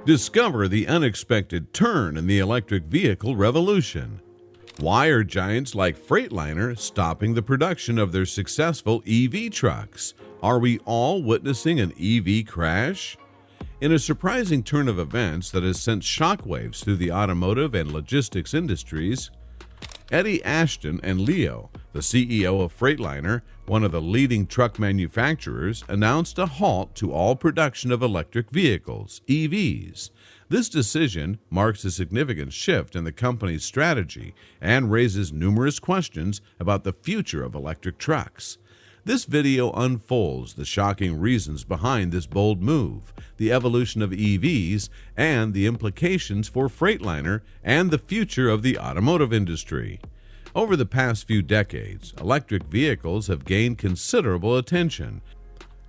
Discover the unexpected turn in the electric vehicle revolution. Why are giants like Freightliner stopping the production of their successful EV trucks? Are we all witnessing an EV crash? In a surprising turn of events that has sent shockwaves through the automotive and logistics industries, Eddie Ashton and Leo, the CEO of Freightliner, one of the leading truck manufacturers, announced a halt to all production of electric vehicles, EVs. This decision marks a significant shift in the company's strategy and raises numerous questions about the future of electric trucks. This video unfolds the shocking reasons behind this bold move, the evolution of EVs, and the implications for Freightliner and the future of the automotive industry. Over the past few decades, electric vehicles have gained considerable attention,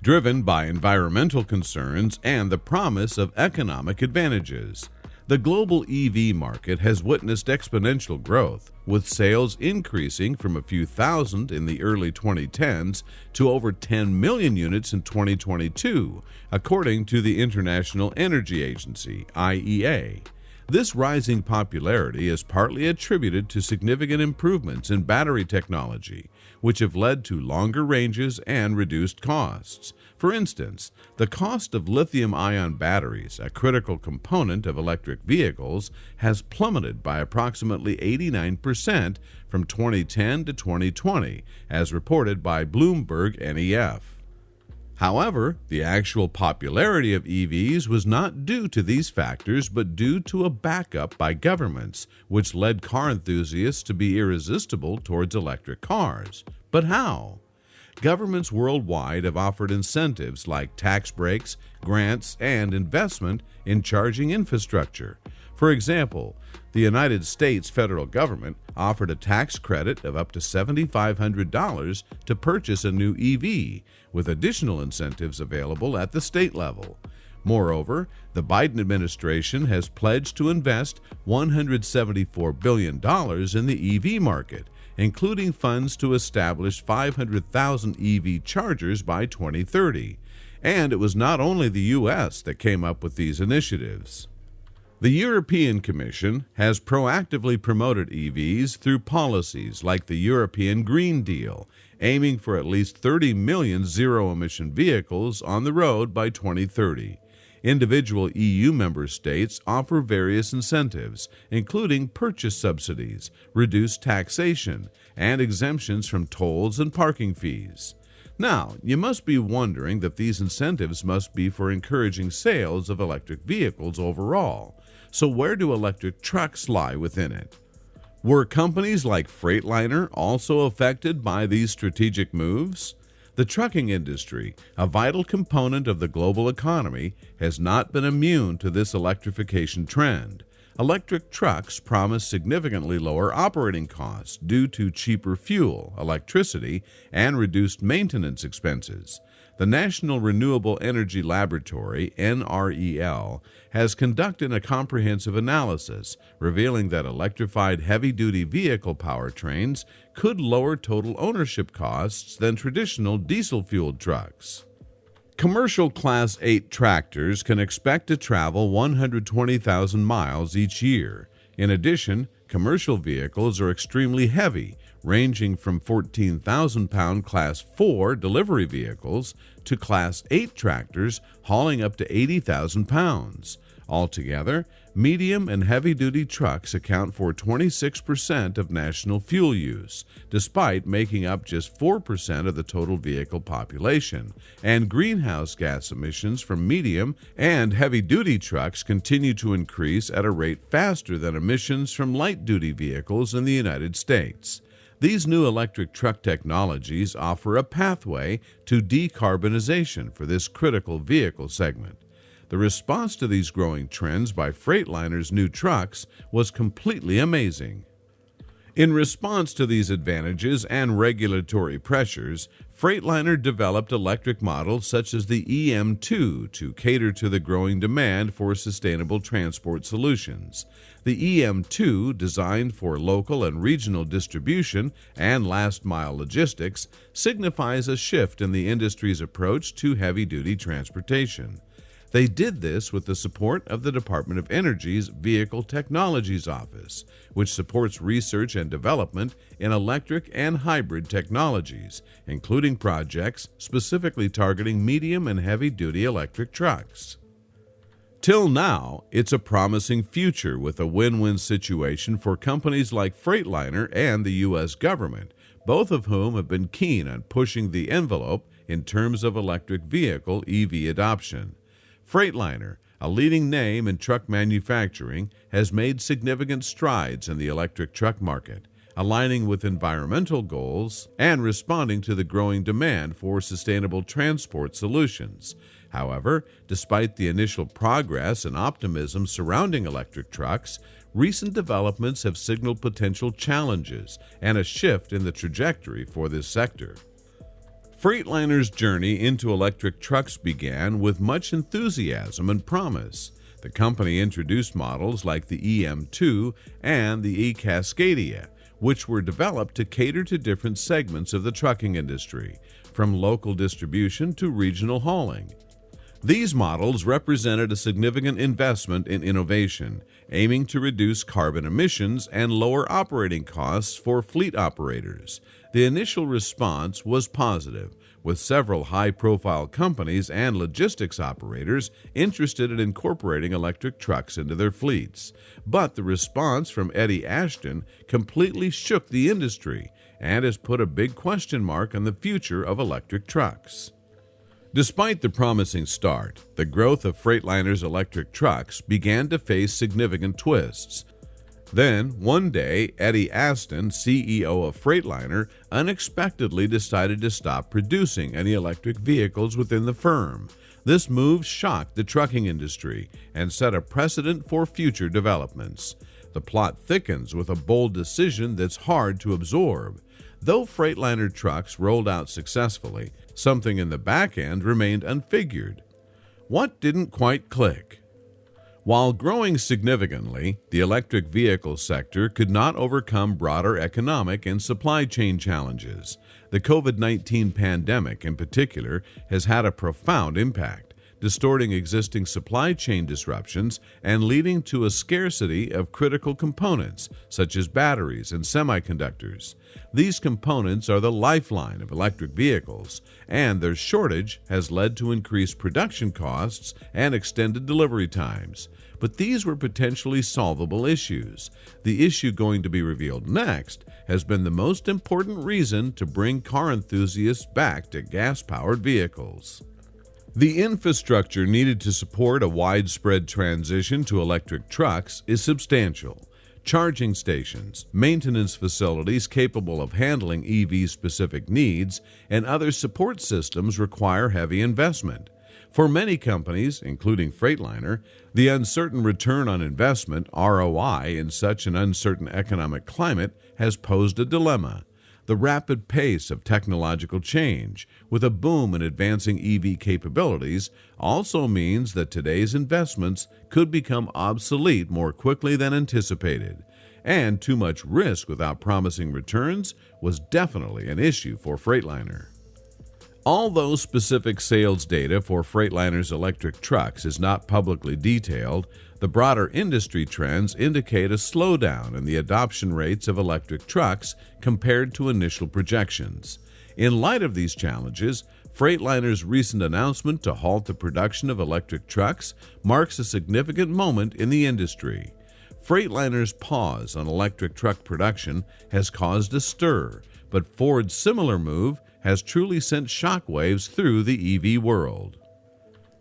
driven by environmental concerns and the promise of economic advantages. The global EV market has witnessed exponential growth, with sales increasing from a few thousand in the early 2010s to over 10 million units in 2022, according to the International Energy Agency, IEA. This rising popularity is partly attributed to significant improvements in battery technology, which have led to longer ranges and reduced costs. For instance, the cost of lithium-ion batteries, a critical component of electric vehicles, has plummeted by approximately 89% from 2010 to 2020, as reported by Bloomberg NEF. However, the actual popularity of EVs was not due to these factors, but due to a backup by governments, which led car enthusiasts to be irresistible towards electric cars. But how? Governments worldwide have offered incentives like tax breaks, grants, and investment in charging infrastructure. For example, the United States federal government offered a tax credit of up to $7,500 to purchase a new EV, with additional incentives available at the state level. Moreover, the Biden administration has pledged to invest $174 billion in the EV market, including funds to establish 500,000 EV chargers by 2030. And it was not only the U.S. that came up with these initiatives. The European Commission has proactively promoted EVs through policies like the European Green Deal, aiming for at least 30 million zero-emission vehicles on the road by 2030. Individual EU member states offer various incentives, including purchase subsidies, reduced taxation, and exemptions from tolls and parking fees. Now, you must be wondering that these incentives must be for encouraging sales of electric vehicles overall. So where do electric trucks lie within it? Were companies like Freightliner also affected by these strategic moves? The trucking industry, a vital component of the global economy, has not been immune to this electrification trend. Electric trucks promise significantly lower operating costs due to cheaper fuel, electricity, and reduced maintenance expenses. The National Renewable Energy Laboratory, NREL, has conducted a comprehensive analysis, revealing that electrified heavy-duty vehicle powertrains could lower total ownership costs than traditional diesel-fueled trucks. Commercial Class 8 tractors can expect to travel 120,000 miles each year. In addition, commercial vehicles are extremely heavy, ranging from 14,000-pound Class 4 delivery vehicles to Class 8 tractors hauling up to 80,000 pounds. Altogether, medium and heavy-duty trucks account for 26% of national fuel use, despite making up just 4% of the total vehicle population, and greenhouse gas emissions from medium and heavy-duty trucks continue to increase at a rate faster than emissions from light-duty vehicles in the United States. These new electric truck technologies offer a pathway to decarbonization for this critical vehicle segment. The response to these growing trends by Freightliner's new trucks was completely amazing. In response to these advantages and regulatory pressures, Freightliner developed electric models such as the EM2 to cater to the growing demand for sustainable transport solutions. The EM2, designed for local and regional distribution and last-mile logistics, signifies a shift in the industry's approach to heavy-duty transportation. They did this with the support of the Department of Energy's Vehicle Technologies Office, which supports research and development in electric and hybrid technologies, including projects specifically targeting medium and heavy-duty electric trucks. Till now, it's a promising future with a win-win situation for companies like Freightliner and the U.S. government, both of whom have been keen on pushing the envelope in terms of electric vehicle EV adoption. Freightliner, a leading name in truck manufacturing, has made significant strides in the electric truck market, aligning with environmental goals and responding to the growing demand for sustainable transport solutions. However, despite the initial progress and optimism surrounding electric trucks, recent developments have signaled potential challenges and a shift in the trajectory for this sector. Freightliner's journey into electric trucks began with much enthusiasm and promise. The company introduced models like the EM2 and the E-Cascadia, which were developed to cater to different segments of the trucking industry, from local distribution to regional hauling. These models represented a significant investment in innovation, aiming to reduce carbon emissions and lower operating costs for fleet operators. The initial response was positive, with several high-profile companies and logistics operators interested in incorporating electric trucks into their fleets. But the response from Eddie Ashton completely shook the industry and has put a big question mark on the future of electric trucks. Despite the promising start, the growth of Freightliner's electric trucks began to face significant twists. Then, one day, Eddie Ashton, CEO of Freightliner, unexpectedly decided to stop producing any electric vehicles within the firm. This move shocked the trucking industry and set a precedent for future developments. The plot thickens with a bold decision that's hard to absorb. Though Freightliner trucks rolled out successfully, something in the back end remained unfigured. What didn't quite click? While growing significantly, the electric vehicle sector could not overcome broader economic and supply chain challenges. The COVID-19 pandemic, in particular, has had a profound impact, distorting existing supply chain disruptions and leading to a scarcity of critical components, such as batteries and semiconductors. These components are the lifeline of electric vehicles, and their shortage has led to increased production costs and extended delivery times. But these were potentially solvable issues. The issue going to be revealed next has been the most important reason to bring car enthusiasts back to gas-powered vehicles. The infrastructure needed to support a widespread transition to electric trucks is substantial. Charging stations, maintenance facilities capable of handling EV-specific needs, and other support systems require heavy investment. For many companies, including Freightliner, the uncertain return on investment, ROI, in such an uncertain economic climate has posed a dilemma. The rapid pace of technological change, with a boom in advancing EV capabilities, also means that today's investments could become obsolete more quickly than anticipated. And too much risk without promising returns was definitely an issue for Freightliner. Although specific sales data for Freightliner's electric trucks is not publicly detailed, the broader industry trends indicate a slowdown in the adoption rates of electric trucks compared to initial projections. In light of these challenges, Freightliner's recent announcement to halt the production of electric trucks marks a significant moment in the industry. Freightliner's pause on electric truck production has caused a stir, but Ford's similar move has truly sent shockwaves through the EV world.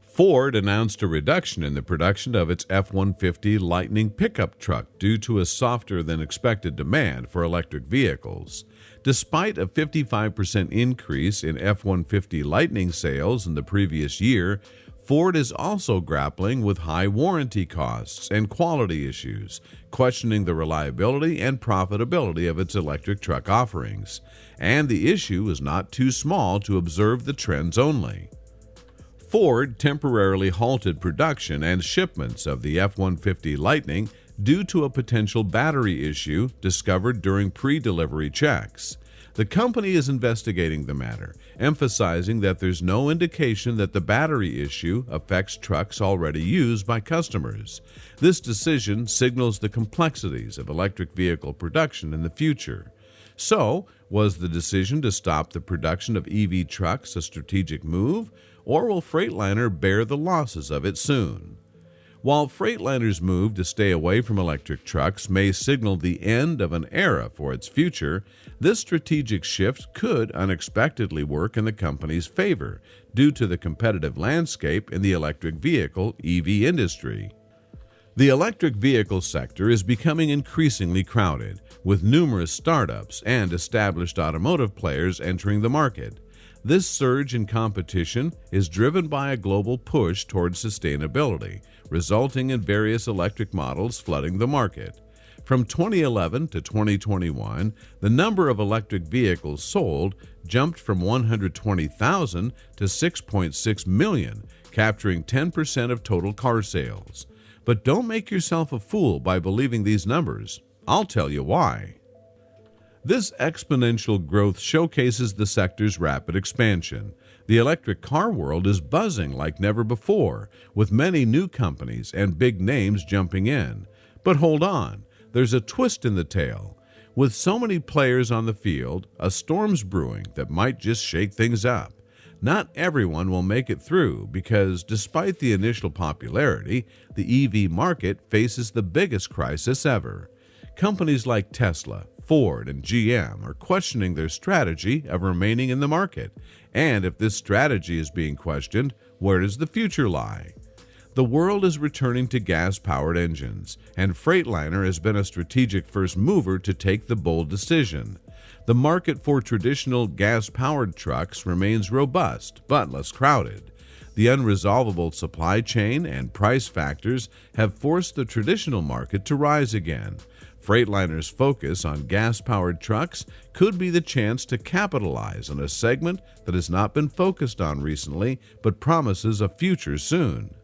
Ford announced a reduction in the production of its F-150 Lightning pickup truck due to a softer-than-expected demand for electric vehicles. Despite a 55% increase in F-150 Lightning sales in the previous year, Ford is also grappling with high warranty costs and quality issues, questioning the reliability and profitability of its electric truck offerings. And the issue is not too small to observe the trends only. Ford temporarily halted production and shipments of the F-150 Lightning due to a potential battery issue discovered during pre-delivery checks. The company is investigating the matter, emphasizing that there's no indication that the battery issue affects trucks already used by customers. This decision signals the complexities of electric vehicle production in the future. So, was the decision to stop the production of EV trucks a strategic move, or will Freightliner bear the losses of it soon? While Freightliner's move to stay away from electric trucks may signal the end of an era for its future, this strategic shift could unexpectedly work in the company's favor due to the competitive landscape in the electric vehicle EV industry. The electric vehicle sector is becoming increasingly crowded, with numerous startups and established automotive players entering the market. This surge in competition is driven by a global push towards sustainability, resulting in various electric models flooding the market. From 2011 to 2021, the number of electric vehicles sold jumped from 120,000 to 6.6 million, capturing 10% of total car sales. But don't make yourself a fool by believing these numbers. I'll tell you why. This exponential growth showcases the sector's rapid expansion. The electric car world is buzzing like never before, with many new companies and big names jumping in. But hold on, there's a twist in the tale. With so many players on the field, a storm's brewing that might just shake things up. Not everyone will make it through because, despite the initial popularity, the EV market faces the biggest crisis ever. Companies like Tesla, Ford, and GM are questioning their strategy of remaining in the market. And if this strategy is being questioned, where does the future lie? The world is returning to gas-powered engines, and Freightliner has been a strategic first mover to take the bold decision. The market for traditional gas-powered trucks remains robust, but less crowded. The unresolvable supply chain and price factors have forced the traditional market to rise again. Freightliner's focus on gas-powered trucks could be the chance to capitalize on a segment that has not been focused on recently but promises a future soon.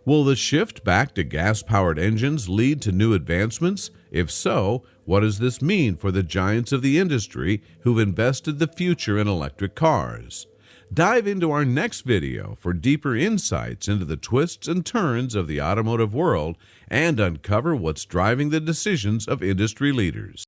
Will the shift back to gas-powered engines lead to new advancements? If so, what does this mean for the giants of the industry who've invested the future in electric cars? Dive into our next video for deeper insights into the twists and turns of the automotive world and uncover what's driving the decisions of industry leaders.